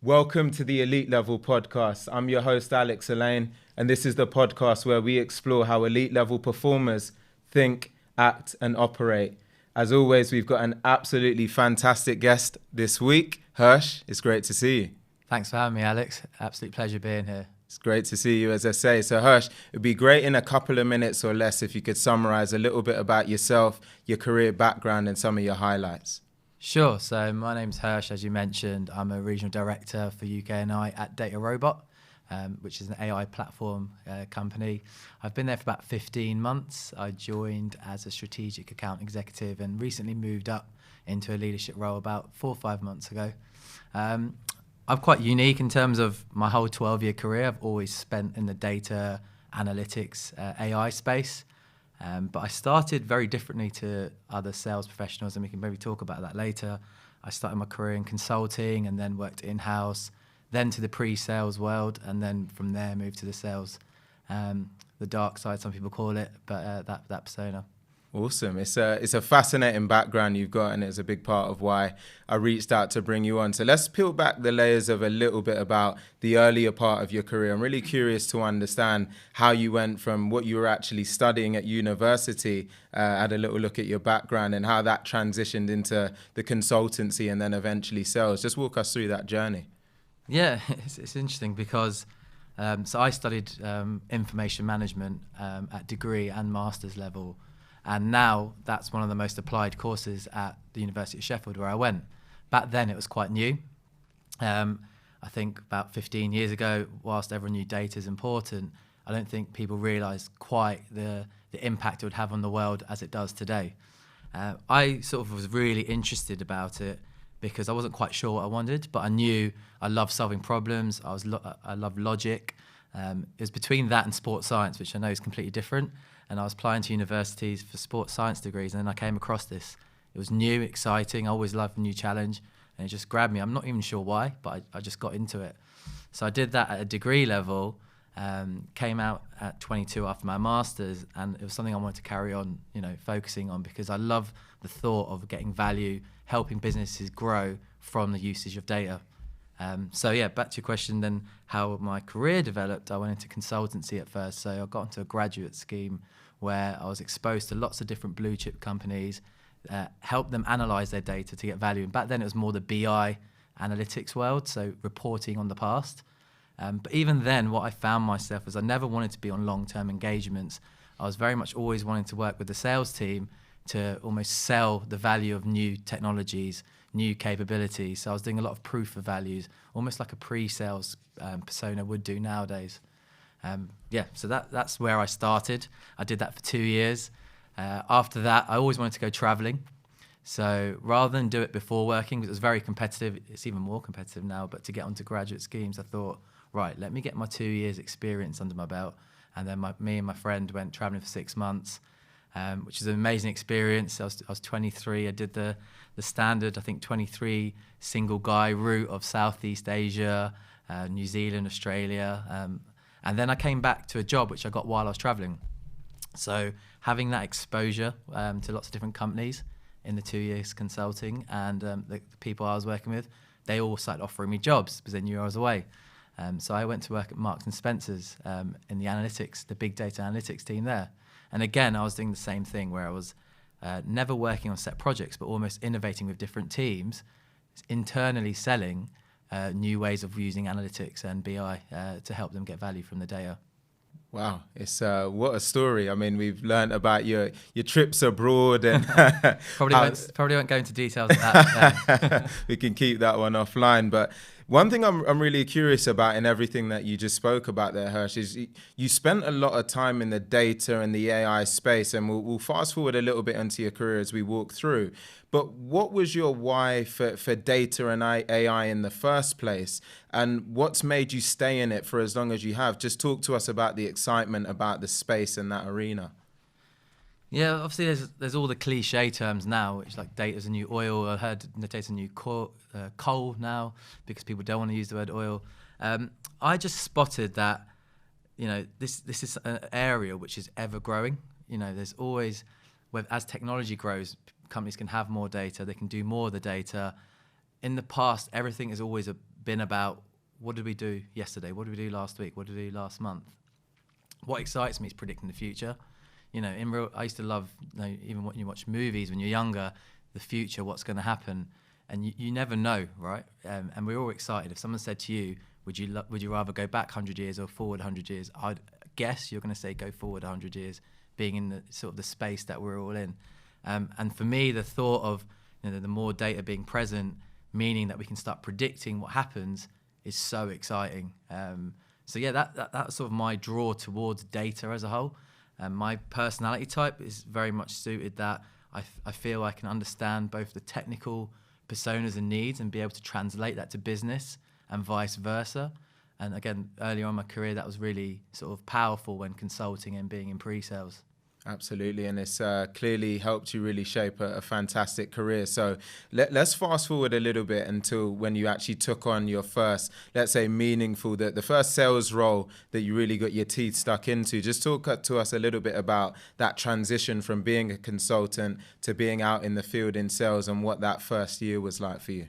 Welcome to the Elite Level Podcast. I'm your host, Alex Elaine, and this is the podcast where we explore how elite level performers think, act, and operate. As always, we've got an absolutely fantastic guest this week. Hursh, it's great to see you. Thanks for having me, Alex. Absolute pleasure being here. It's great to see you, as I say. So Hursh, it'd be great in a couple of minutes or less if you could summarize a little bit about yourself, your career background, and some of your highlights. Sure. So my name's Hursh, as you mentioned. I'm a regional director for UK and I at Data Robot, which is an AI platform company. I've been there for about 15 months. I joined as a strategic account executive and recently moved up into a leadership role about 4 or 5 months ago. I'm quite unique in terms of my whole 12-year career. I've always spent in the data analytics AI space. But I started very differently to other sales professionals, and we can maybe talk about that later. I started my career in consulting and then worked in-house, then to the pre-sales world, and then from there moved to the sales, the dark side, some people call it, but that persona. Awesome. It's a fascinating background you've got, and it's a big part of why I reached out to bring you on. So let's peel back the layers of a little bit about the earlier part of your career. I'm really curious to understand how you went from what you were actually studying at university, had a little look at your background, and how that transitioned into the consultancy and then eventually sales. Just walk us through that journey. Yeah, it's interesting because so I studied information management at degree and master's level. And now that's one of the most applied courses at the University of Sheffield where I went. Back then it was quite new. I think about 15 years ago, whilst everyone knew data is important, I don't think people realised quite the impact it would have on the world as it does today. I sort of was really interested about it because I wasn't quite sure what I wanted, but I knew I loved solving problems. I loved logic. It was between that and sports science, which I know is completely different. And I was applying to universities for sports science degrees, and then I came across this. It was new, exciting. I always loved a new challenge, and it just grabbed me. I'm not even sure why, but I just got into it. So I did that at a degree level, came out at 22 after my master's, and it was something I wanted to carry on, focusing on because I love the thought of getting value, helping businesses grow from the usage of data. So yeah, back to your question then, how my career developed. I went into consultancy at first. So I got into a graduate scheme where I was exposed to lots of different blue chip companies, help them analyze their data to get value. And back then it was more the BI analytics world, so reporting on the past. But even then, what I found myself was I never wanted to be on long-term engagements. I was very much always wanting to work with the sales team to almost sell the value of new technologies, new capabilities. So I was doing a lot of proof of values, almost like a pre-sales persona would do nowadays. So that's where I started. I did that for 2 years. After that, I always wanted to go traveling. So rather than do it before working, because it was very competitive, it's even more competitive now, but to get onto graduate schemes, I thought, right, let me get my 2 years experience under my belt. And then me and my friend went traveling for 6 months, which is an amazing experience. I was 23. I did the standard, I think, 23 single guy route of Southeast Asia, New Zealand, Australia. And then I came back to a job which I got while I was traveling. So having that exposure to lots of different companies in the 2 years consulting, and the people I was working with, they all started offering me jobs because they knew I was away. So I went to work at Marks and Spencer's in the analytics, the big data analytics team there. And again, I was doing the same thing where I was never working on set projects, but almost innovating with different teams, internally selling new ways of using analytics and BI to help them get value from the data. Wow, it's what a story. I mean, we've learned about your trips abroad and probably won't go into details of that. We can keep that one offline. But one thing I'm really curious about in everything that you just spoke about there, Hursh, is you spent a lot of time in the data and the AI space, and we'll fast forward a little bit into your career as we walk through. But what was your why for data and AI in the first place? And what's made you stay in it for as long as you have? Just talk to us about the excitement about the space and that arena. Yeah, obviously there's all the cliche terms now, which like data's a new oil. I heard data's a new coal now because people don't want to use the word oil. I just spotted that, this is an area which is ever growing. There's always, as technology grows, companies can have more data, they can do more of the data. in the past, everything has always been about what did we do yesterday? What did we do last week? What did we do last month? What excites me is predicting the future. I used to love, even when you watch movies when you're younger, the future, what's going to happen, and you never know, right? And we're all excited. If someone said to you, would you rather go back 100 years or forward 100 years? I'd guess you're going to say go forward 100 years, being in the sort of the space that we're all in. And for me, the thought of the more data being present, meaning that we can start predicting what happens, is so exciting. So yeah, that's sort of my draw towards data as a whole. My personality type is very much suited that I feel I can understand both the technical personas and needs and be able to translate that to business and vice versa. And again, earlier on in my career, that was really sort of powerful when consulting and being in pre-sales. Absolutely, and it's clearly helped you really shape a fantastic career. So let's fast forward a little bit until when you actually took on your first, let's say, meaningful, the first sales role that you really got your teeth stuck into. Just talk to us a little bit about that transition from being a consultant to being out in the field in sales and what that first year was like for you.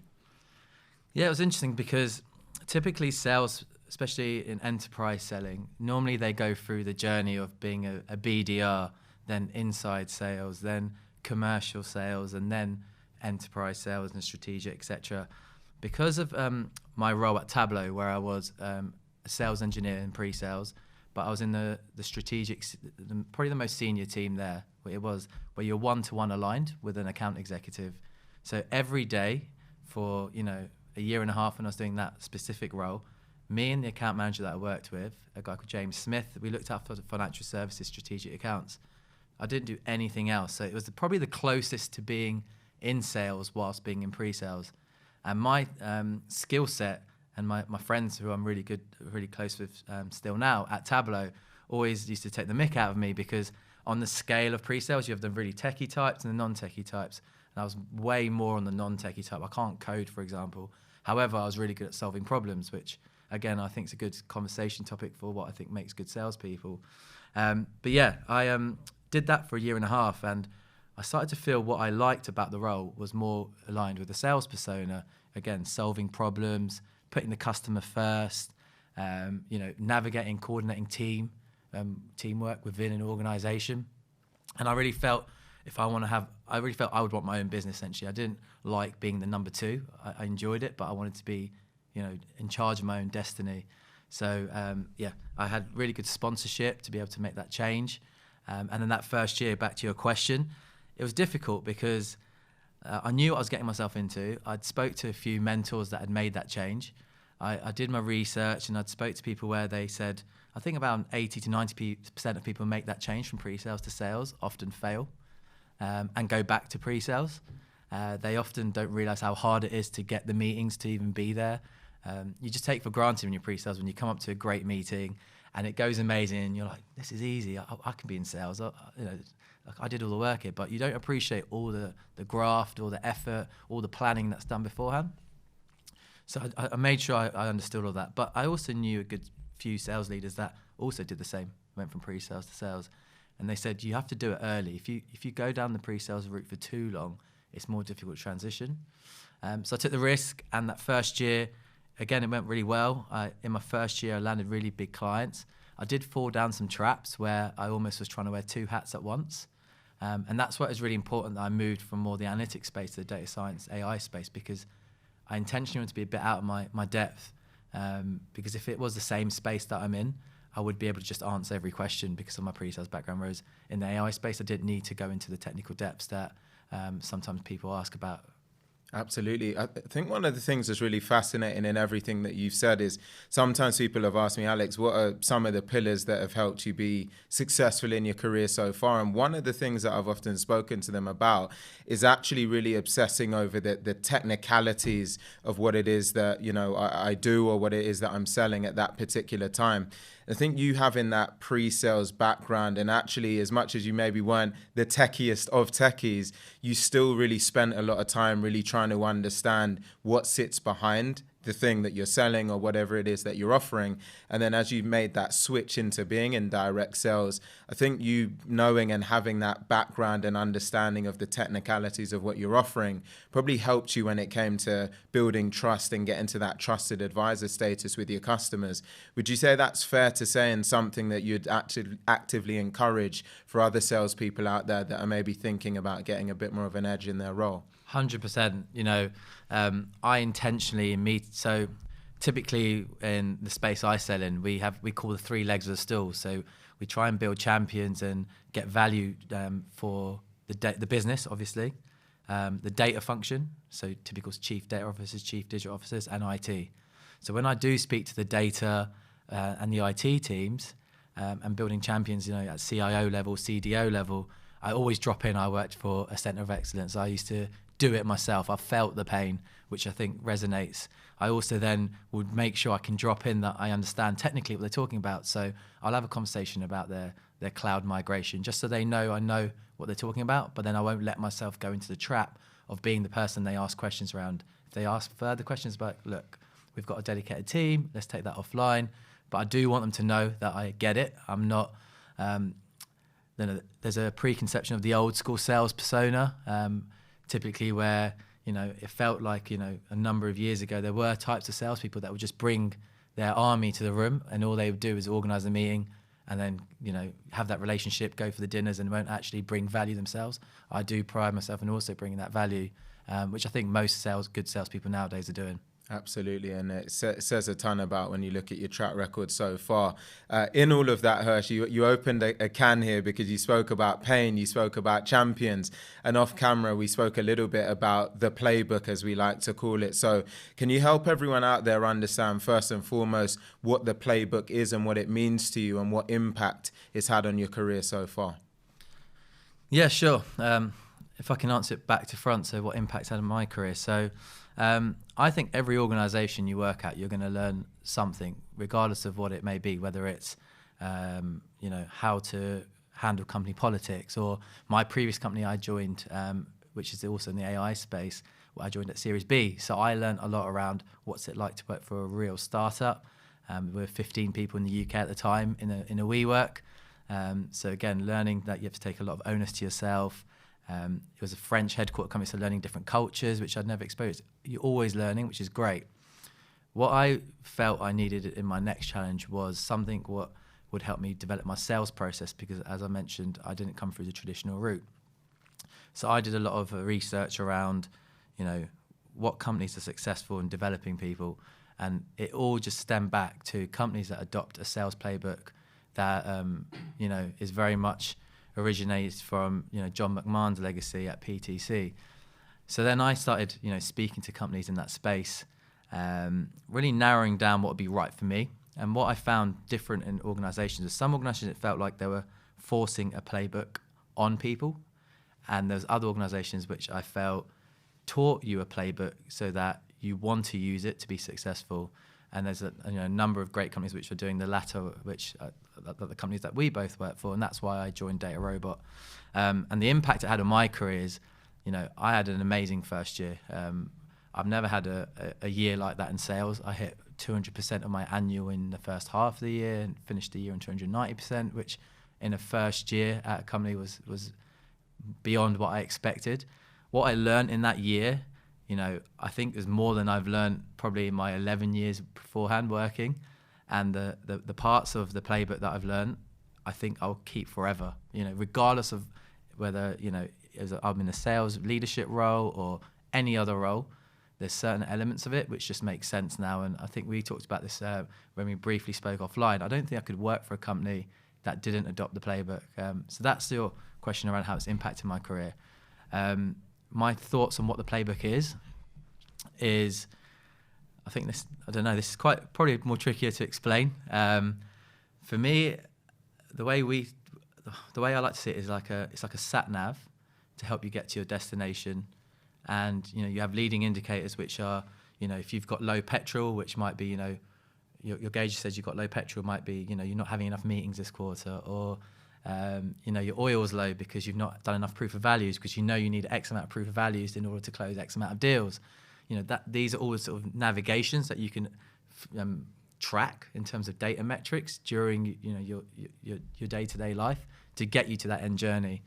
Yeah, it was interesting because typically sales, especially in enterprise selling, normally they go through the journey of being a BDR, then inside sales, then commercial sales, and then enterprise sales and strategic, etc. Because of my role at Tableau, where I was a sales engineer in pre-sales, but I was in the strategic, probably the most senior team there, where you're one-to-one aligned with an account executive. So every day for a year and a half when I was doing that specific role, me and the account manager that I worked with, a guy called James Smith, we looked after financial services strategic accounts. I didn't do anything else. So it was probably the closest to being in sales whilst being in pre-sales. And my skill set and my friends who I'm really close with still now at Tableau always used to take the mick out of me because on the scale of pre-sales, you have the really techie types and the non-techie types. And I was way more on the non-techie type. I can't code, for example. However, I was really good at solving problems, which again, I think is a good conversation topic for what I think makes good salespeople. But yeah, I did that for a year and a half, and I started to feel what I liked about the role was more aligned with the sales persona. Again, solving problems, putting the customer first, navigating, coordinating teamwork within an organization. And I really felt I would want my own business essentially. I didn't like being the number two. I enjoyed it, but I wanted to be in charge of my own destiny. So I had really good sponsorship to be able to make that change. And then that first year, back to your question, it was difficult because I knew what I was getting myself into. I'd spoke to a few mentors that had made that change. I did my research and I'd spoke to people where they said, I think about 80 to 90% of people make that change from pre-sales to sales, often fail and go back to pre-sales. They often don't realize how hard it is to get the meetings to even be there. You just take for granted when you're pre-sales, when you come up to a great meeting and it goes amazing and you're like, this is easy, I can be in sales, I did all the work here, but you don't appreciate all the graft, all the effort, all the planning that's done beforehand. So I made sure I understood all that, but I also knew a good few sales leaders that also did the same, went from pre-sales to sales, and they said you have to do it early. If you go down the pre-sales route for too long, it's more difficult to transition. So I took the risk, and that first year, again, it went really well. In my first year, I landed really big clients. I did fall down some traps where I almost was trying to wear two hats at once. And that's why it was really important that I moved from more the analytics space to the data science, AI space, because I intentionally wanted to be a bit out of my depth. Because if it was the same space that I'm in, I would be able to just answer every question because of my pre-sales background. Whereas in the AI space, I didn't need to go into the technical depths that sometimes people ask about. Absolutely. I think one of the things that's really fascinating in everything that you've said is sometimes people have asked me, Alex, what are some of the pillars that have helped you be successful in your career so far? And one of the things that I've often spoken to them about is actually really obsessing over the technicalities of what it is that, I do or what it is that I'm selling at that particular time. I think you having that pre-sales background, and actually as much as you maybe weren't the techiest of techies, you still really spent a lot of time really trying to understand what sits behind the thing that you're selling or whatever it is that you're offering. And then as you made that switch into being in direct sales, I think you knowing and having that background and understanding of the technicalities of what you're offering probably helped you when it came to building trust and getting to that trusted advisor status with your customers. Would you say that's fair to say, and something that you'd actually actively encourage for other salespeople out there that are maybe thinking about getting a bit more of an edge in their role? 100%. You know, I intentionally meet. So typically in the space I sell in, we call the three legs of the stool. So we try and build champions and get value for the business, obviously, the data function. So typical chief data officers, chief digital officers, and IT. So when I do speak to the data and the IT teams and building champions, you know, at CIO level, CDO level, I always drop in. I worked for a centre of excellence. I used to do it myself. I felt the pain, which I think resonates. I also then would make sure I can drop in that I understand technically what they're talking about. So I'll have a conversation about their cloud migration, just so they know I know what they're talking about, but then I won't let myself go into the trap of being the person they ask questions around. If they ask further questions about, look, we've got a dedicated team, let's take that offline. But I do want them to know that I get it. I'm not... there's a preconception of the old school sales persona, typically where, you know, it felt like, you know, a number of years ago, there were types of salespeople that would just bring their army to the room and all they would do is organize a meeting and then, you know, have that relationship, go for the dinners and won't actually bring value themselves. I do pride myself in also bringing that value, which I think most good salespeople nowadays are doing. Absolutely, and it says a ton about when you look at your track record so far. In all of that, Hursh, you opened a can here because you spoke about pain, you spoke about champions, and off camera we spoke a little bit about the playbook, as we like to call it. So can you help everyone out there understand first and foremost what the playbook is and what it means to you and what impact it's had on your career so far? Yeah, sure. If I can answer it back to front, so what impact had on my career. So I think every organization you work at, you're going to learn something, regardless of what it may be, whether it's, you know, how to handle company politics, or my previous company I joined, which is also in the AI space, I joined at Series B. So I learned a lot around what's it like to work for a real startup. We were 15 people in the UK at the time in a WeWork. So again, learning that you have to take a lot of onus to yourself. It was a French headquarter company, so learning different cultures, which I'd never experienced. You're always learning, which is great. What I felt I needed in my next challenge was something what would help me develop my sales process, because as I mentioned, I didn't come through the traditional route. So I did a lot of research around, you know, what companies are successful in developing people, and it all just stemmed back to companies that adopt a sales playbook that, you know, is very much originates from, you know, John McMahon's legacy at PTC. So then I started, you know, speaking to companies in that space, really narrowing down what would be right for me. And what I found different in organizations is some organizations, it felt like they were forcing a playbook on people. And there's other organizations which I felt taught you a playbook so that you want to use it to be successful. And there's a number of great companies which are doing the latter, which are the companies that we both work for, and that's why I joined Data Robot. And the impact it had on my career is, you know, I had an amazing first year. I've never had a year like that in sales. I hit 200% of my annual in the first half of the year and finished the year on 290%, which in a first year at a company was beyond what I expected. What I learned in that year, you know, I think is more than I've learned probably in my 11 years beforehand working. And the parts of the playbook that I've learned, I think I'll keep forever, you know, regardless of whether, you know, I'm in a sales leadership role or any other role. There's certain elements of it which just make sense now. And I think we talked about this when we briefly spoke offline. I don't think I could work for a company that didn't adopt the playbook. So that's your question around how it's impacted my career. My thoughts on what the playbook is I think this is quite probably more trickier to explain. For me, the way I like to see it is it's like a sat nav to help you get to your destination. And, you know, you have leading indicators, which are, you know, if you've got low petrol, which might be, you know, your gauge says you've got low petrol, might be, you know, you're not having enough meetings this quarter, or, you know, your oil's low because you've not done enough proof of values, because you know you need X amount of proof of values in order to close X amount of deals. that these are all the sort of navigations that you can track in terms of data metrics during your day-to-day life to get you to that end journey.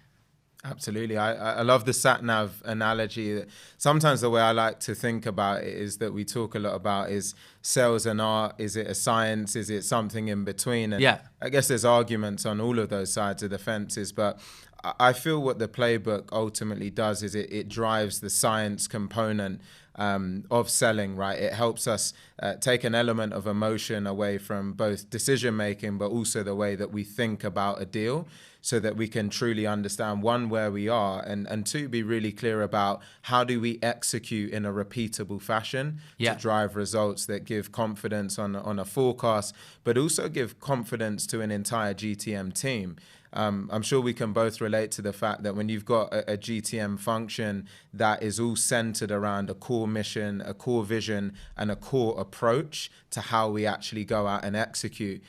Absolutely. I love the sat nav analogy. Sometimes the way I like to think about it is that we talk a lot about is sales an art, is it a science, is it something in between? And I guess there's arguments on all of those sides of the fences, but I feel what the playbook ultimately does is it drives the science component of selling, right? It helps us take an element of emotion away from both decision making, but also the way that we think about a deal, so that we can truly understand, one, where we are, and two, be really clear about how do we execute in a repeatable fashion to drive results that give confidence on a forecast, but also give confidence to an entire GTM team. I'm sure we can both relate to the fact that when you've got a GTM function that is all centered around a core mission, a core vision, and a core approach to how we actually go out and execute,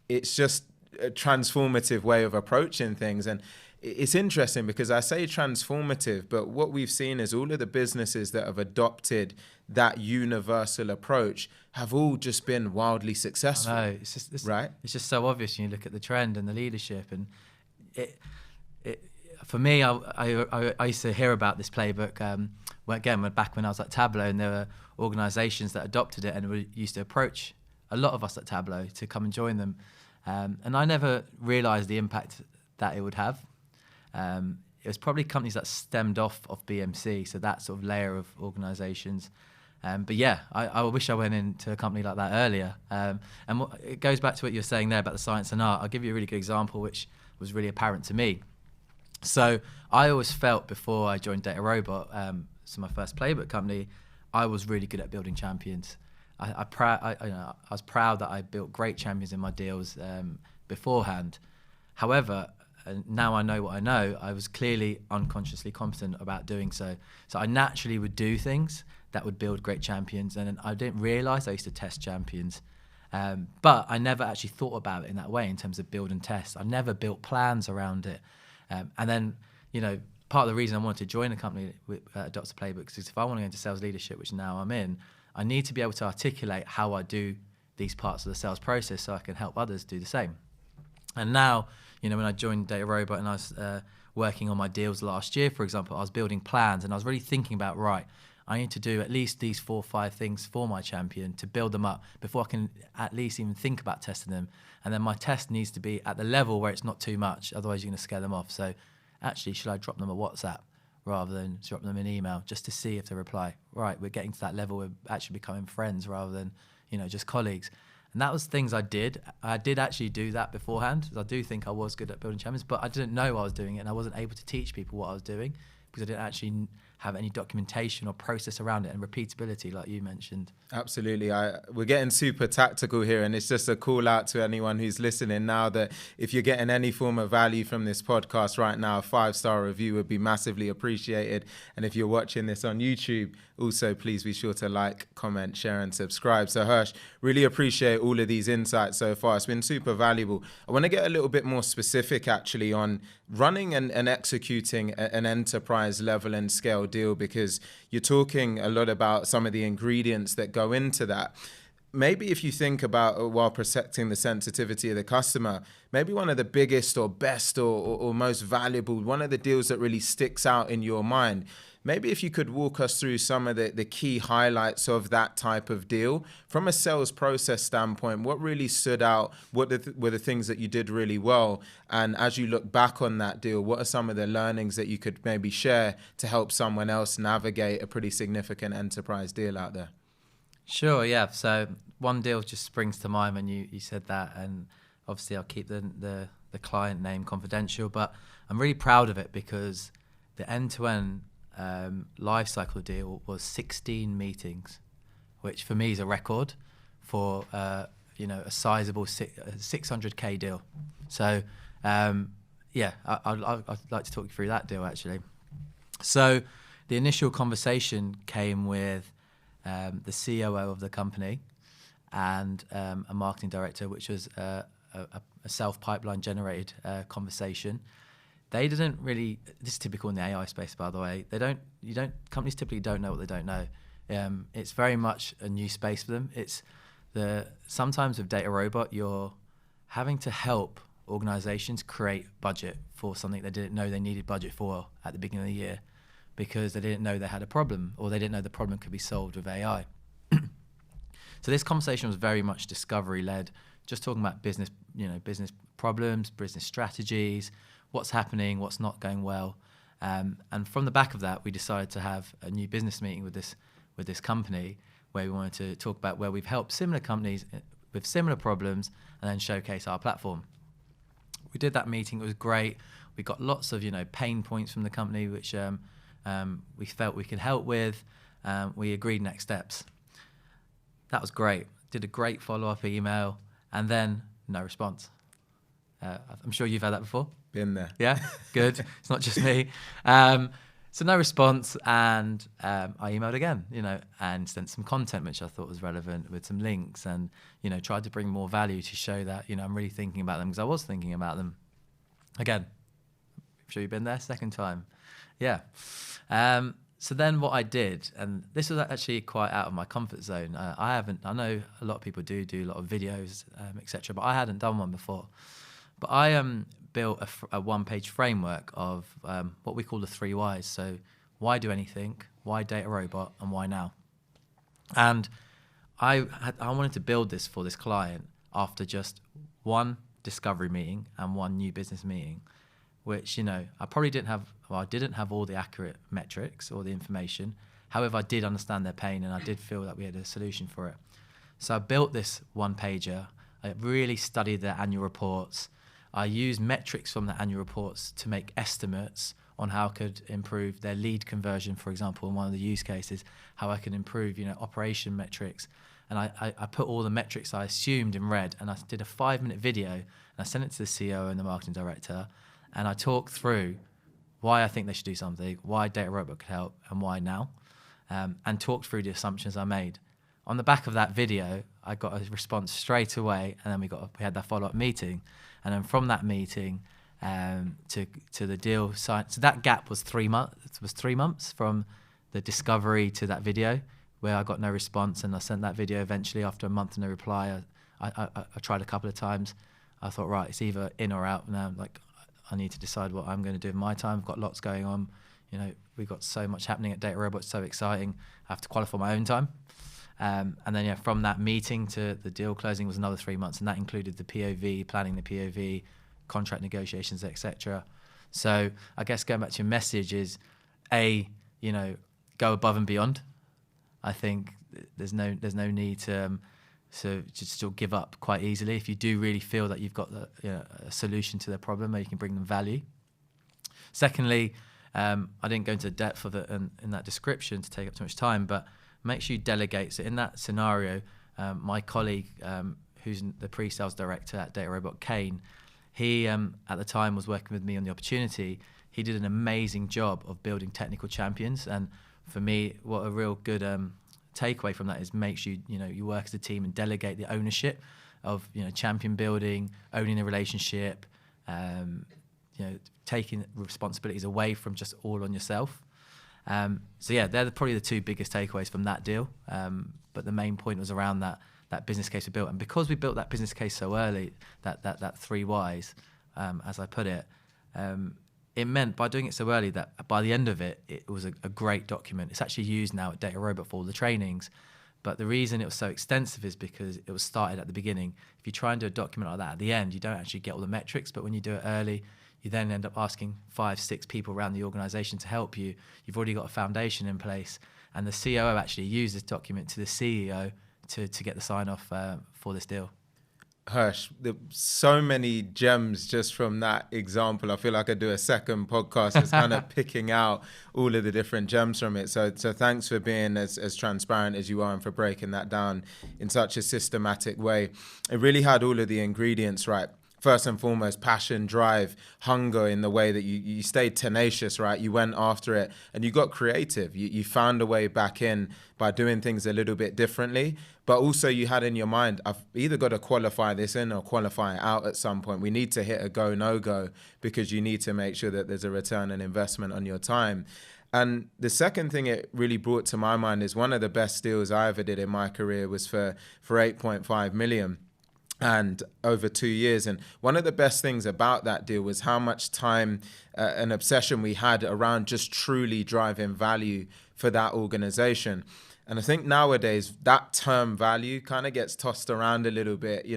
it's just a transformative way of approaching things. And it's interesting because I say transformative, but what we've seen is all of the businesses that have adopted that universal approach have all just been wildly successful. I know. It's right? It's just so obvious when you look at the trend and the leadership. And for me, I used to hear about this playbook back when I was at Tableau, and there were organisations that adopted it and we used to approach a lot of us at Tableau to come and join them. And I never realised the impact that it would have. It was probably companies that stemmed off of BMC, so that sort of layer of organisations. But yeah, I wish I went into a company like that earlier. It goes back to what you're saying there about the science and art. I'll give you a really good example, which was really apparent to me. So I always felt before I joined Data Robot, so my first playbook company, I was really good at building champions. I was proud that I built great champions in my deals beforehand. However, now I know what I know, I was clearly unconsciously competent about doing so. So I naturally would do things that would build great champions, and I didn't realise I used to test champions. But I never actually thought about it in that way in terms of build and test. I never built plans around it. And then, part of the reason I wanted to join a company with Dr. Playbooks is if I want to go into sales leadership, which now I'm in, I need to be able to articulate how I do these parts of the sales process so I can help others do the same. And now, when I joined Data Robot and I was working on my deals last year, for example, I was building plans and I was really thinking about, right, I need to do at least these 4 or 5 things for my champion to build them up before I can at least even think about testing them. And then my test needs to be at the level where it's not too much, otherwise you're going to scare them off. So actually, should I drop them a WhatsApp rather than drop them an email just to see if they reply? Right, we're getting to that level, we're actually becoming friends rather than, just colleagues. And that was things I did. I did actually do that beforehand. I do think I was good at building champions, but I didn't know I was doing it, and I wasn't able to teach people what I was doing because I didn't actually have any documentation or process around it and repeatability like you mentioned. Absolutely. We're getting super tactical here, and it's just a call out to anyone who's listening now that if you're getting any form of value from this podcast right now, a 5-star review would be massively appreciated. And if you're watching this on YouTube, also please be sure to like, comment, share and subscribe. So Hursh, really appreciate all of these insights so far. It's been super valuable. I want to get a little bit more specific actually on running and executing an enterprise level and scale deal, because you're talking a lot about some of the ingredients that go into that. Maybe if you think about, while protecting the sensitivity of the customer, maybe one of the biggest or best or most valuable, one of the deals that really sticks out in your mind, maybe if you could walk us through some of the key highlights of that type of deal from a sales process standpoint. What really stood out? What were the things that you did really well? And as you look back on that deal, what are some of the learnings that you could maybe share to help someone else navigate a pretty significant enterprise deal out there? Sure, yeah. So one deal just springs to mind when you said that, and obviously I'll keep the client name confidential, but I'm really proud of it because the end-to-end life cycle deal was 16 meetings, which for me is a record for a sizable 600k deal. So I'd like to talk you through that deal actually. So the initial conversation came with the COO of the company and a marketing director, which was a self-pipeline generated conversation. They didn't really, this is typical in the AI space, by the way, companies typically don't know what they don't know. It's very much a new space for them. Sometimes with Data Robot, you're having to help organizations create budget for something they didn't know they needed budget for at the beginning of the year, because they didn't know they had a problem, or they didn't know the problem could be solved with AI. So this conversation was very much discovery led, just talking about business problems, business strategies, what's happening, what's not going well. And from the back of that, we decided to have a new business meeting with this company, where we wanted to talk about where we've helped similar companies with similar problems and then showcase our platform. We did that meeting. It was great. We got lots of pain points from the company, which we felt we could help with. We agreed next steps. That was great. Did a great follow-up email, and then no response. I'm sure you've had that before. Been there. Yeah, good. It's not just me. So no response, and I emailed again, and sent some content which I thought was relevant with some links, and tried to bring more value to show that I'm really thinking about them, because I was thinking about them. Again, I'm sure you've been there. Second time, yeah. So then what I did, and this was actually quite out of my comfort zone. I know a lot of people do a lot of videos, etc., but I hadn't done one before. But I built a one-page framework of what we call the 3 whys. So why do anything, why Data Robot, and why now? And I wanted to build this for this client after just one discovery meeting and one new business meeting, which I probably didn't have all the accurate metrics or the information. However, I did understand their pain, and I did feel that we had a solution for it. So I built this one-pager. I really studied their annual reports. I used metrics from the annual reports to make estimates on how I could improve their lead conversion, for example, in one of the use cases, how I could improve, operation metrics. And I put all the metrics I assumed in red, and I did a 5-minute video, and I sent it to the CEO and the marketing director, and I talked through why I think they should do something, why Data Robot could help, and why now, and talked through the assumptions I made. On the back of that video, I got a response straight away, and then we had that follow-up meeting. And then from that meeting to the deal sign, so that gap was 3 months. It was 3 months from the discovery to that video, where I got no response, and I sent that video eventually after a month no reply. I tried a couple of times. I thought, right, it's either in or out now. Like, I need to decide what I'm going to do in my time. I've got lots going on. We've got so much happening at Data Robot. It's so exciting. I have to qualify my own time. And then from that meeting to the deal closing was another 3 months, and that included the POV, planning the POV, contract negotiations, etc. So I guess going back to your message is, go above and beyond. I think there's no need to still give up quite easily if you do really feel that you've got a solution to their problem, or you can bring them value. Secondly, I didn't go into depth of it in that description to take up too much time, but make sure you delegate. So in that scenario, my colleague, who's the pre-sales director at Data Robot, Kane, he at the time was working with me on the opportunity. He did an amazing job of building technical champions, and for me, what a real good takeaway from that is, make sure you work as a team and delegate the ownership of champion building, owning the relationship, taking responsibilities away from just all on yourself. So yeah, they're probably the 2 biggest takeaways from that deal. But the main point was around that business case we built, and because we built that business case so early, that 3 whys, as I put it, it meant by doing it so early that by the end of it, it was a great document. It's actually used now at Data Robot for all the trainings. But the reason it was so extensive is because it was started at the beginning. If you try and do a document like that at the end, you don't actually get all the metrics. But when you do it early, you then end up asking 5, 6 people around the organization to help you. You've already got a foundation in place. And the COO actually used this document to the CEO to get the sign-off for this deal. Hursh, there's so many gems just from that example. I feel like I do a second podcast that's kind of picking out all of the different gems from it. So thanks for being as transparent as you are and for breaking that down in such a systematic way. It really had all of the ingredients right. First and foremost, passion, drive, hunger, in the way that you stayed tenacious, right? You went after it and you got creative. You found a way back in by doing things a little bit differently. But also you had in your mind, I've either got to qualify this in or qualify it out at some point. We need to hit a go, no go, because you need to make sure that there's a return on investment on your time. And the second thing it really brought to my mind is one of the best deals I ever did in my career was for 8.5 million. And over 2 years. And one of the best things about that deal was how much time and obsession we had around just truly driving value for that organization. And I think nowadays that term value kind of gets tossed around a little bit,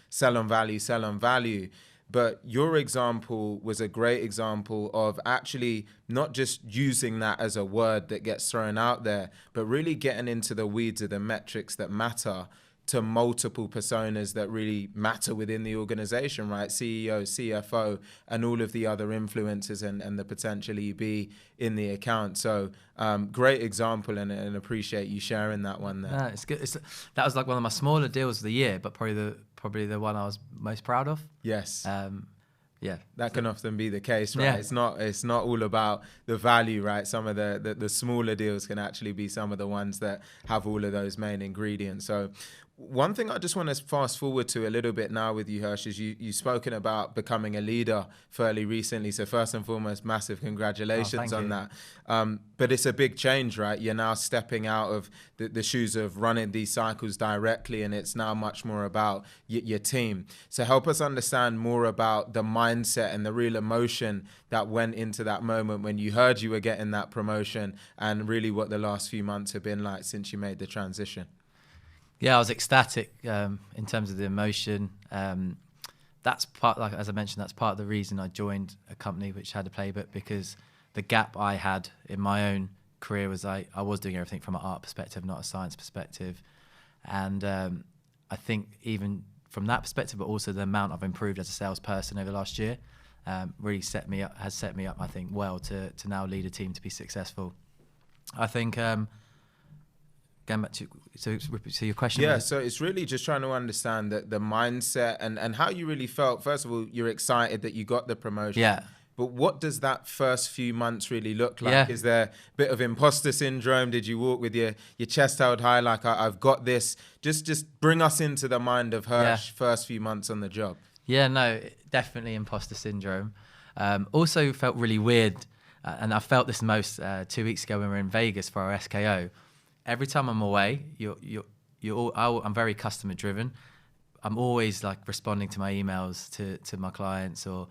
sell on value, sell on value. But your example was a great example of actually not just using that as a word that gets thrown out there, but really getting into the weeds of the metrics that matter to multiple personas that really matter within the organization, right? CEO, CFO, and all of the other influencers and the potential EB in the account. So great example, and appreciate you sharing that one there. No, it's good. That was like one of my smaller deals of the year, but probably the one I was most proud of. Yes. Yeah, that can often be the case, right? Yeah. It's not all about the value, right? Some of the smaller deals can actually be some of the ones that have all of those main ingredients. So one thing I just want to fast forward to a little bit now with you, Hursh, is you've spoken about becoming a leader fairly recently. So first and foremost, massive congratulations on that. But it's a big change, right? You're now stepping out of the shoes of running these cycles directly, and it's now much more about your team. So help us understand more about the mindset and the real emotion that went into that moment when you heard you were getting that promotion, and really what the last few months have been like since you made the transition. Yeah, I was ecstatic in terms of the emotion. That's part, like as I mentioned, that's part of the reason I joined a company which had a Playbook, because the gap I had in my own career was I was doing everything from an art perspective, not a science perspective. And I think even from that perspective, but also the amount I've improved as a salesperson over the last year really has set me up, I think, well to now lead a team to be successful. I think... Going back to your question. Yeah, so it's really just trying to understand the mindset and how you really felt. First of all, you're excited that you got the promotion. Yeah. But what does that first few months really look like? Yeah. Is there a bit of imposter syndrome? Did you walk with your chest held high like, I've got this? Just bring us into the mind of Hursh first few months on the job. Yeah, no, definitely imposter syndrome. Also felt really weird, and I felt this most 2 weeks ago when we were in Vegas for our SKO. Every time I'm away, I'm very customer driven. I'm always like responding to my emails to my clients, or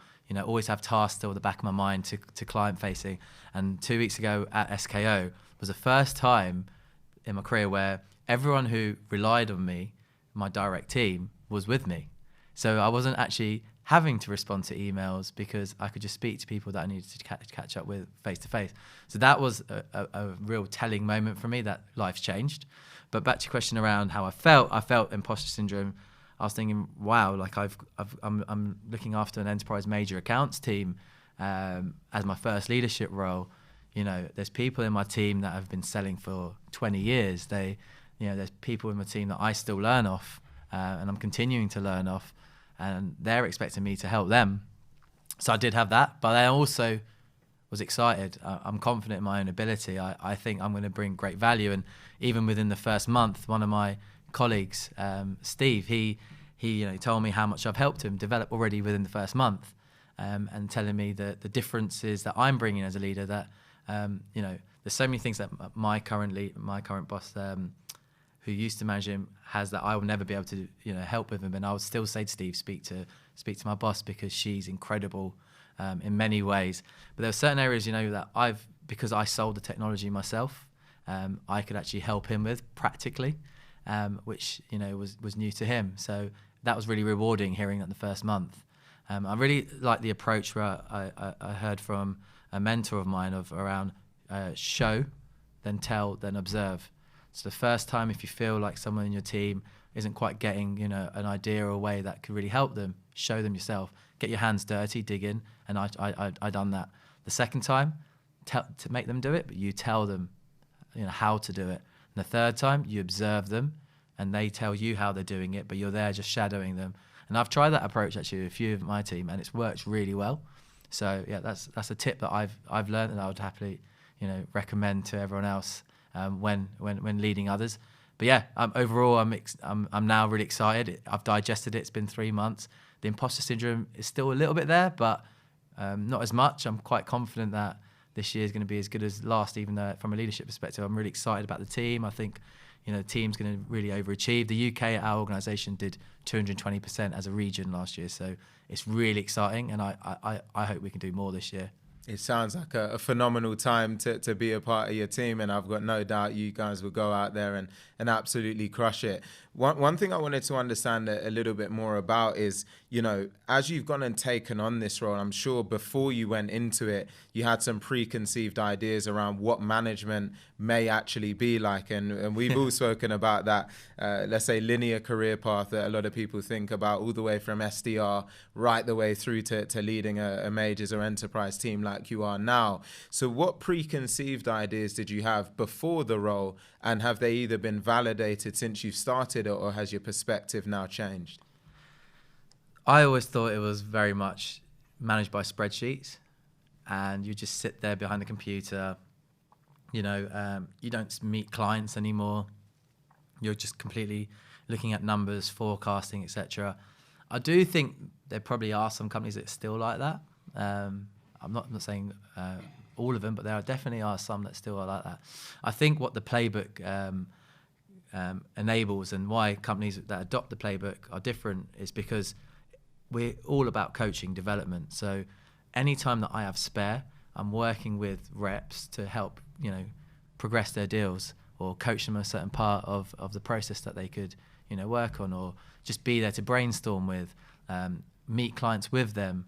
always have tasks still at the back of my mind to client facing. And 2 weeks ago at SKO was the first time in my career where everyone who relied on me, my direct team, was with me. So I wasn't actually having to respond to emails because I could just speak to people that I needed to catch up with face to face. So that was a real telling moment for me that life's changed. But back to your question around how I felt imposter syndrome. I was thinking, wow, like I'm looking after an enterprise major accounts team as my first leadership role. There's people in my team that have been selling for 20 years. There's people in my team that I still learn off, and I'm continuing to learn off. And they're expecting me to help them. So I did have that, but I also was excited. I'm confident in my own ability. I think I'm going to bring great value. And even within the first month, one of my colleagues, Steve, he told me how much I've helped him develop already within the first month, and telling me the differences that I'm bringing as a leader. That there's so many things that my current boss, who used to manage him, has that I will never be able to help with him. And I would still say to Steve, speak to my boss, because she's incredible in many ways. But there are certain areas that because I sold the technology myself, I could actually help him with practically, which was new to him. So that was really rewarding, hearing that the first month. I really like the approach where I heard from a mentor of mine around show, then tell, then observe. So the first time, if you feel like someone in your team isn't quite getting, an idea or a way that could really help them, show them yourself. Get your hands dirty, dig in, and I done that. The second time, to make them do it, but you tell them, how to do it. And the third time, you observe them, and they tell you how they're doing it, but you're there just shadowing them. And I've tried that approach actually with a few of my team, and it's worked really well. So yeah, that's a tip that I've learned, and I would happily, recommend to everyone else. When leading others. But yeah, overall I'm now really excited. I've digested it. It's been 3 months. The imposter syndrome is still a little bit there, but not as much. I'm quite confident that this year is going to be as good as last, even though from a leadership perspective, I'm really excited about the team. I think, the team's going to really overachieve. The UK, our organisation, did 220% as a region last year. So it's really exciting, and I hope we can do more this year. It sounds like a phenomenal time to be a part of your team, and I've got no doubt you guys will go out there and absolutely crush it. One thing I wanted to understand a little bit more about is, as you've gone and taken on this role, I'm sure before you went into it, you had some preconceived ideas around what management may actually be like. And we've all spoken about that, let's say, linear career path that a lot of people think about, all the way from SDR right the way through to leading a majors or enterprise team like you are now. So what preconceived ideas did you have before the role, and have they either been validated since you've started, or has your perspective now changed? I always thought it was very much managed by spreadsheets, and you just sit there behind the computer. You don't meet clients anymore. You're just completely looking at numbers, forecasting, etc. I do think there probably are some companies that are still like that. I'm not saying all of them, but there definitely are some that still are like that. I think what the Playbook enables, and why companies that adopt the Playbook are different, is because we're all about coaching development. So anytime that I have spare, I'm working with reps to help progress their deals, or coach them a certain part of the process that they could work on, or just be there to brainstorm with, meet clients with them.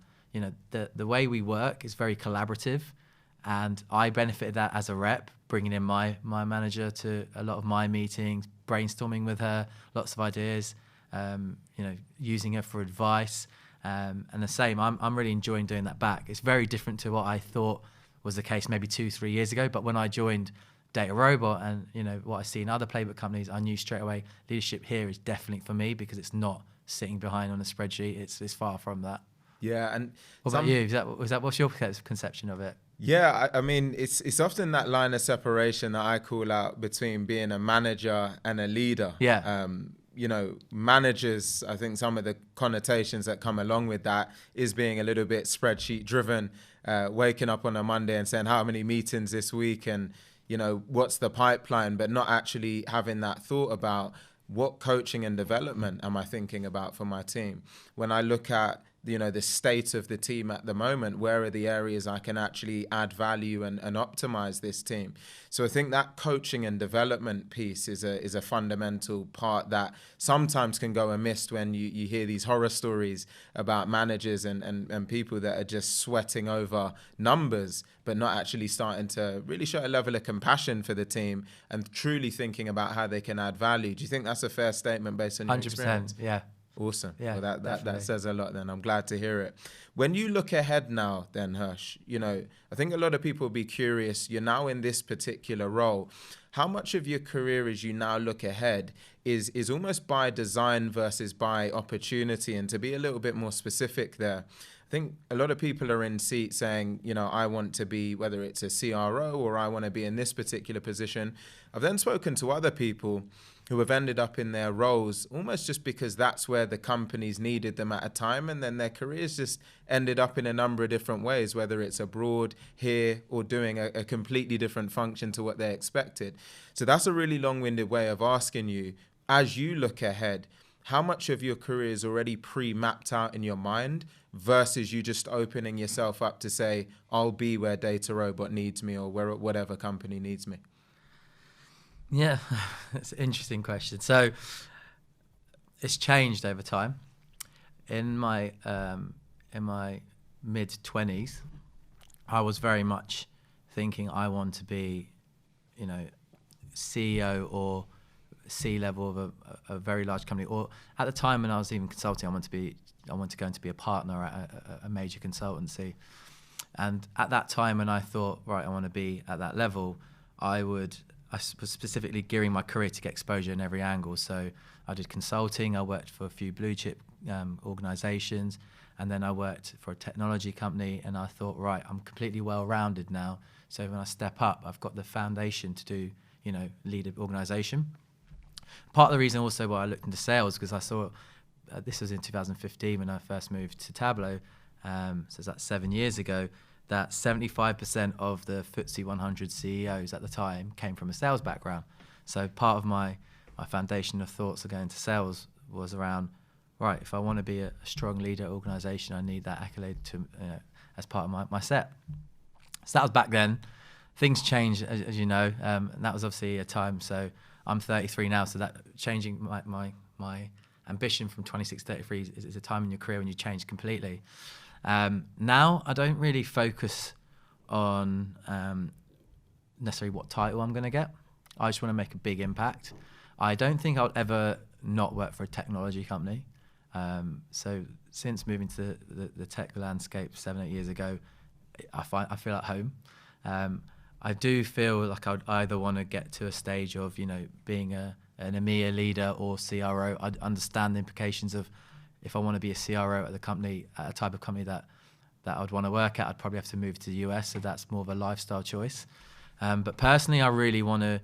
The way we work is very collaborative, and I benefited that as a rep, bringing in my manager to a lot of my meetings, brainstorming with her, lots of ideas, using her for advice, and the same. I'm really enjoying doing that back. It's very different to what I thought was the case maybe 2-3 years ago, but when I joined Data Robot and what I see in other Playbook companies, I knew straight away leadership here is definitely for me, because it's not sitting behind on a spreadsheet. It's far from that. Yeah, and what about you? Is that what's your conception of it? Yeah, I mean, it's often that line of separation that I call out between being a manager and a leader. Yeah. Managers, I think some of the connotations that come along with that is being a little bit spreadsheet driven, waking up on a Monday and saying how many meetings this week and, what's the pipeline, but not actually having that thought about what coaching and development am I thinking about for my team. When I look at the state of the team at the moment, where are the areas I can actually add value and optimize this team? So I think that coaching and development piece is a fundamental part that sometimes can go amiss when you hear these horror stories about managers and people that are just sweating over numbers, but not actually starting to really show a level of compassion for the team and truly thinking about how they can add value. Do you think that's a fair statement based on your 100%, experience? yeah. Awesome. Yeah, well, that says a lot then. I'm glad to hear it. When you look ahead now then, Hursh, I think a lot of people will be curious. You're now in this particular role. How much of your career as you now look ahead is almost by design versus by opportunity? And to be a little bit more specific there, I think a lot of people are in seat saying, I want to be, whether it's a CRO or I want to be in this particular position. I've then spoken to other people who have ended up in their roles almost just because that's where the companies needed them at a time, and then their careers just ended up in a number of different ways, whether it's abroad, here, or doing a completely different function to what they expected. So that's a really long-winded way of asking you, as you look ahead, how much of your career is already pre-mapped out in your mind versus you just opening yourself up to say, I'll be where Data Robot needs me, or where whatever company needs me? Yeah, that's an interesting question. So it's changed over time. In my mid-20s, I was very much thinking I want to be, CEO or C-level of a very large company. Or at the time when I was even consulting, I wanted to go and to be a partner at a major consultancy. And at that time when I thought, right, I want to be at that level, I was specifically gearing my career to get exposure in every angle. So I did consulting, I worked for a few blue chip organizations, and then I worked for a technology company, and I thought, right, I'm completely well-rounded now. So when I step up, I've got the foundation to do, lead an organization. Part of the reason also why I looked into sales, because I saw, this was in 2015 when I first moved to Tableau, so that's 7 years ago. that 75% of the FTSE 100 CEOs at the time came from a sales background. So part of my foundation of thoughts of going to sales was around, right, if I want to be a strong leader organization, I need that accolade to as part of my set. So that was back then. Things changed, as you know, and that was obviously a time. So I'm 33 now, so that changing my ambition from 26 to 33 is a time in your career when you change completely. Now I don't really focus on necessarily what title I'm going to get. I just want to make a big impact. I don't think I'll ever not work for a technology company. So since moving to the tech landscape 7-8 years ago, I feel at home. I do feel like I'd either want to get to a stage of being an EMEA leader or CRO. I understand the implications of if I want to be a CRO at the company, at a type of company that I'd want to work at, I'd probably have to move to the US. So that's more of a lifestyle choice. But personally, I really want to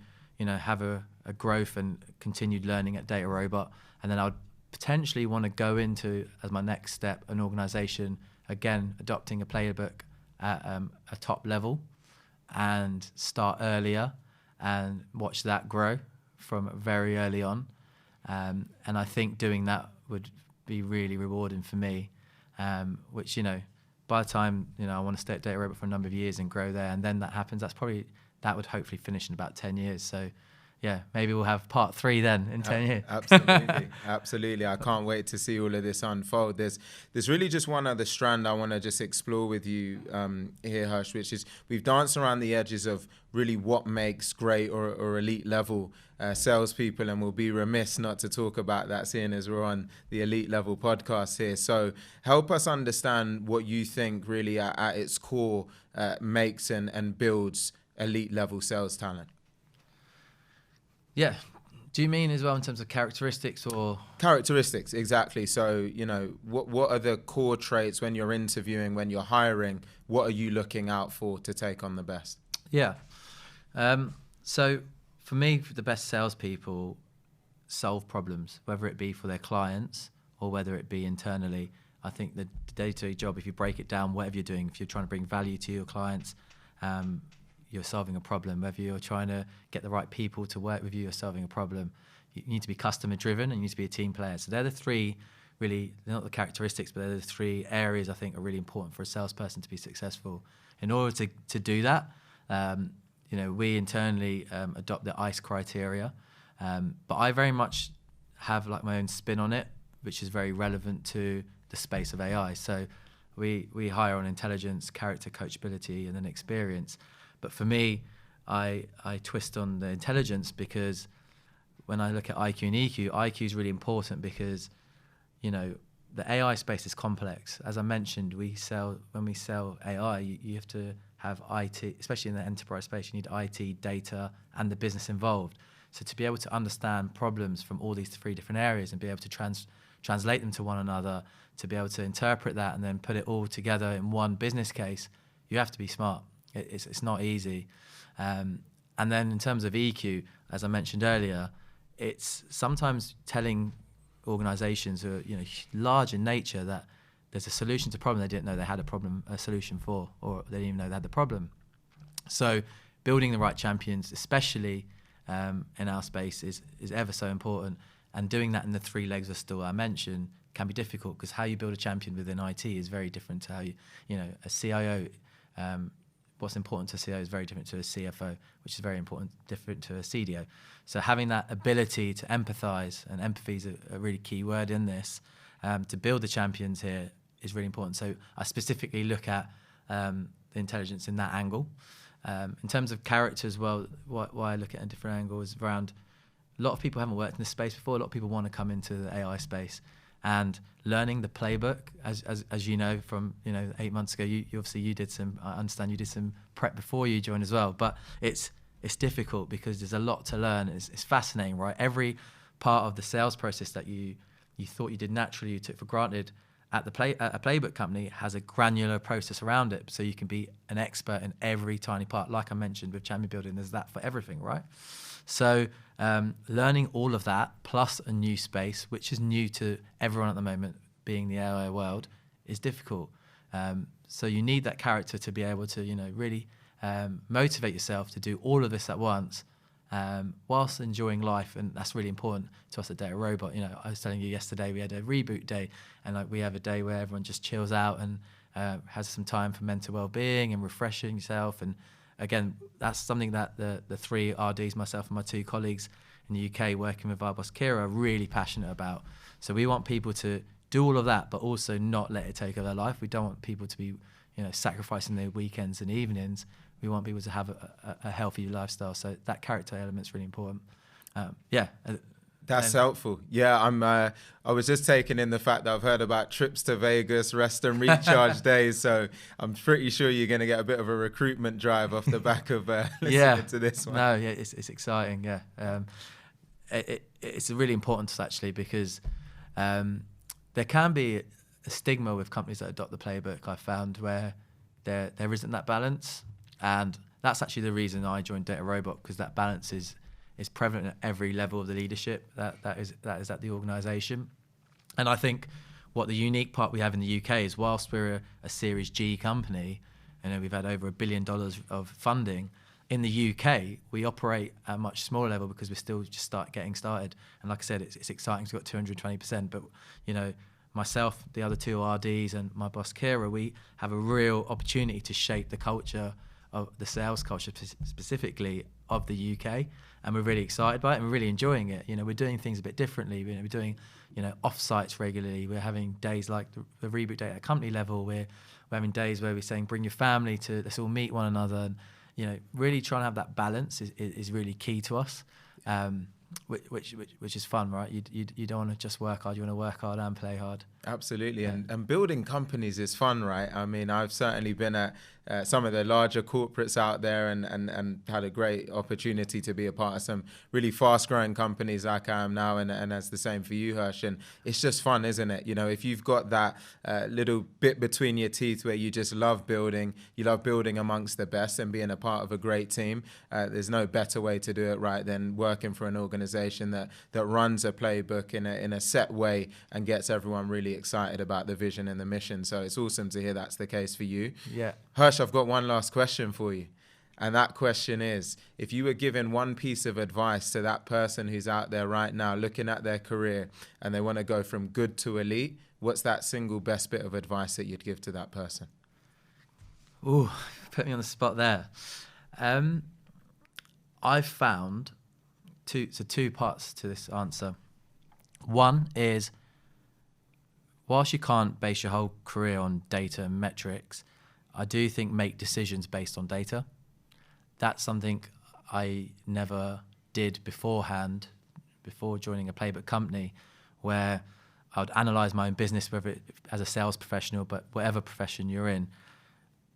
have a growth and continued learning at Data Robot, and then I'd potentially want to go into, as my next step, an organization, again, adopting a playbook at a top level and start earlier and watch that grow from very early on. And I think doing that would be really rewarding for me, which, by the time, I want to stay at Data Robot for a number of years and grow there, and then that happens, that would hopefully finish in about 10 years. So yeah, maybe we'll have part 3 then in 10 years. Absolutely. I can't wait to see all of this unfold. There's really just one other strand I want to just explore with you here, Hursh, which is we've danced around the edges of really what makes great or elite level salespeople, and we'll be remiss not to talk about that, seeing as we're on the elite level podcast here. So help us understand what you think really at its core makes and builds elite level sales talent. Yeah. Do you mean as well in terms of characteristics or? Characteristics, exactly. So, what are the core traits when you're interviewing, when you're hiring? What are you looking out for to take on the best? Yeah. So for me, the best salespeople solve problems, whether it be for their clients or whether it be internally. I think the day-to-day job, if you break it down, whatever you're doing, if you're trying to bring value to your clients, you're solving a problem. Whether you're trying to get the right people to work with you, you're solving a problem. You need to be customer driven and you need to be a team player. So they're the 3 really, they're not the characteristics, but they're the 3 areas I think are really important for a salesperson to be successful. In order to do that, we internally adopt the ICE criteria, but I very much have like my own spin on it, which is very relevant to the space of AI. So we hire on intelligence, character, coachability, and then experience. But for me, I twist on the intelligence because when I look at IQ and EQ, IQ is really important because, the AI space is complex. As I mentioned, when we sell AI, you have to have IT, especially in the enterprise space, you need IT, data, and the business involved. So to be able to understand problems from all these 3 different areas and be able to translate them to one another, to be able to interpret that and then put it all together in one business case, you have to be smart. It's not easy. And then in terms of EQ, as I mentioned earlier, it's sometimes telling organizations who are large in nature that there's a solution to a problem they didn't know they had a solution for, or they didn't even know they had the problem. So building the right champions, especially in our space, is ever so important. And doing that in the 3 legs of stool I mentioned can be difficult because how you build a champion within IT is very different to how a CIO. What's important to a CIO is very different to a CFO, which is very different to a CDO. So having that ability to empathize, and empathy is a really key word in this, to build the champions here is really important. So I specifically look at the intelligence in that angle. In terms of character as well, why I look at a different angle is around a lot of people haven't worked in this space before. A lot of people want to come into the AI space. And learning the playbook, as you know, from 8 months ago, you obviously did some. I understand you did some prep before you joined as well. But it's difficult because there's a lot to learn. It's fascinating, right? Every part of the sales process that you thought you did naturally, you took for granted, at a playbook company has a granular process around it, so you can be an expert in every tiny part. Like I mentioned with champion building, there's that for everything, right? So learning all of that plus a new space, which is new to everyone at the moment, being the AI world, is difficult. So you need that character to be able to, really motivate yourself to do all of this at once, whilst enjoying life. And that's really important to us at Data Robot. I was telling you yesterday, we had a reboot day, and like we have a day where everyone just chills out and has some time for mental well-being and refreshing yourself. And again, that's something that the three RDs, myself and my two colleagues in the UK working with our boss Kira, are really passionate about. So we want people to do all of that, but also not let it take over their life. We don't want people to be, sacrificing their weekends and evenings. We want people to have a healthy lifestyle. So that character element's really important. That's helpful. Yeah, I was just taking in the fact that I've heard about trips to Vegas, rest and recharge days. So I'm pretty sure you're going to get a bit of a recruitment drive off the back of listening to this one. No, yeah, it's exciting. Yeah, it's really important to us actually, because there can be a stigma with companies that adopt the playbook, I've found, where there isn't that balance. And that's actually the reason I joined Data Robot, because that balance is prevalent at every level of the leadership that is at the organisation. And I think what the unique part we have in the UK is, whilst we're a Series G company, we've had over $1 billion of funding. In the UK, we operate at a much smaller level because we're still just getting started. And like I said, it's exciting. We've got 220%. But, myself, the other two RDs, and my boss Kira, we have a real opportunity to shape the culture of the sales culture specifically of the UK. And we're really excited by it, and we're really enjoying it. We're doing things a bit differently. We're doing, off-sites regularly. We're having days like the reboot day at a company level. We're having days where we're saying, bring your family to, let's all meet one another. And, really trying to have that balance is really key to us, which is fun, right? You don't want to just work hard. You want to work hard and play hard. Absolutely. Yeah. And building companies is fun, right? I mean, I've certainly been at some of the larger corporates out there and had a great opportunity to be a part of some really fast growing companies like I am now. And that's the same for you, Hursh. And it's just fun, isn't it? If you've got that little bit between your teeth where you just love building, you love building amongst the best and being a part of a great team, there's no better way to do it, right, than working for an organization that runs a playbook in a set way and gets everyone really excited about the vision and the mission. So it's awesome to hear that's the case for you. Yeah. Hursh, I've got one last question for you. And that question is, if you were given one piece of advice to that person who's out there right now looking at their career and they want to go from good to elite, what's that single best bit of advice that you'd give to that person? Ooh, put me on the spot there. I've found two parts to this answer. One is, whilst you can't base your whole career on data and metrics, I do think make decisions based on data. That's something I never did beforehand, before joining a playbook company, where I would analyze my own business, whether it, as a sales professional, but whatever profession you're in.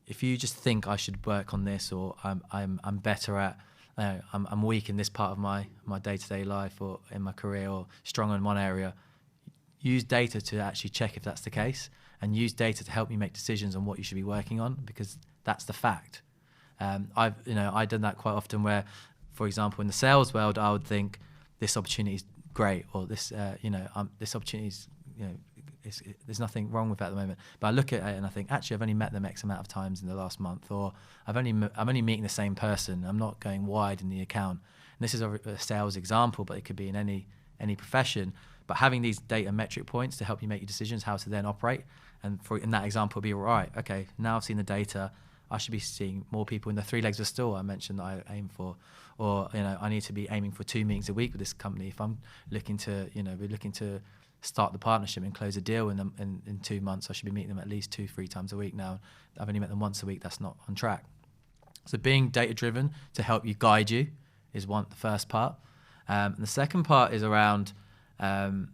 If you just think I should work on this, or I'm better at, I'm weak in this part of my day-to-day life or in my career, or strong in one area, use data to actually check if that's the case, and use data to help you make decisions on what you should be working on, because that's the fact. I've done that quite often where, for example, in the sales world, I would think this opportunity is great, or this opportunity is, there's nothing wrong with that at the moment. But I look at it and I think, actually, I've only met them X amount of times in the last month, or I'm only meeting the same person. I'm not going wide in the account. And this is a sales example, but it could be in any profession. But having these data metric points to help you make your decisions, how to then operate. And in that example, be right, okay, now I've seen the data, I should be seeing more people in the 3 legs of the stool I mentioned that I aim for. Or, I need to be aiming for 2 meetings a week with this company. If I'm looking to, we're looking to start the partnership and close a deal in 2 months, I should be meeting them at least 2-3 times a week now. I've only met them once a week, that's not on track. So being data driven to help you guide you is the first part. And the second part is around, my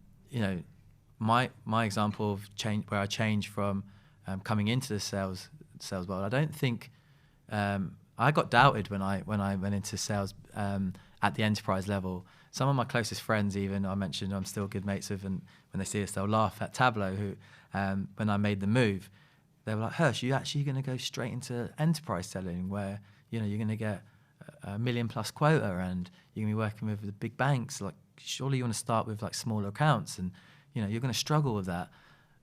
example of change, where I changed from coming into the sales world. I don't think I got doubted when I went into sales at the enterprise level. Some of my closest friends, even I mentioned, I'm still good mates with, and when they see us, they'll laugh at Tableau. Who, when I made the move, they were like, "Hursh, you actually going to go straight into enterprise selling, where you're going to get a $1 million+ quota, and you're going to be working with the big banks? Like, surely you want to start with like smaller accounts, and you're going to struggle with that.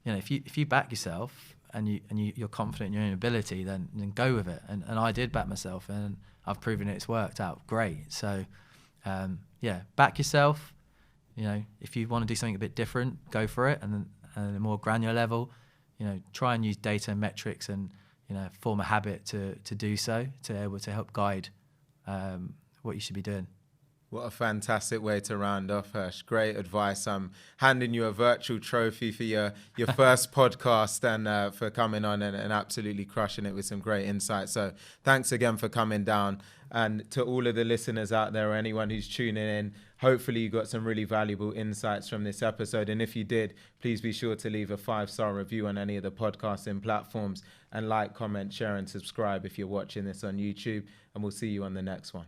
If you back yourself you're confident in your own ability, then go with it. And I did back myself, and I've proven it's worked out great. So back yourself. If you want to do something a bit different, go for it. And at a more granular level, try and use data and metrics, and form a habit to do so, to be able to help guide what you should be doing. What a fantastic way to round off, Hursh. Great advice. I'm handing you a virtual trophy for your first podcast, and for coming on and absolutely crushing it with some great insights. So thanks again for coming down. And to all of the listeners out there, or anyone who's tuning in, hopefully you got some really valuable insights from this episode. And if you did, please be sure to leave a 5-star review on any of the podcasting platforms, and like, comment, share, and subscribe if you're watching this on YouTube. And we'll see you on the next one.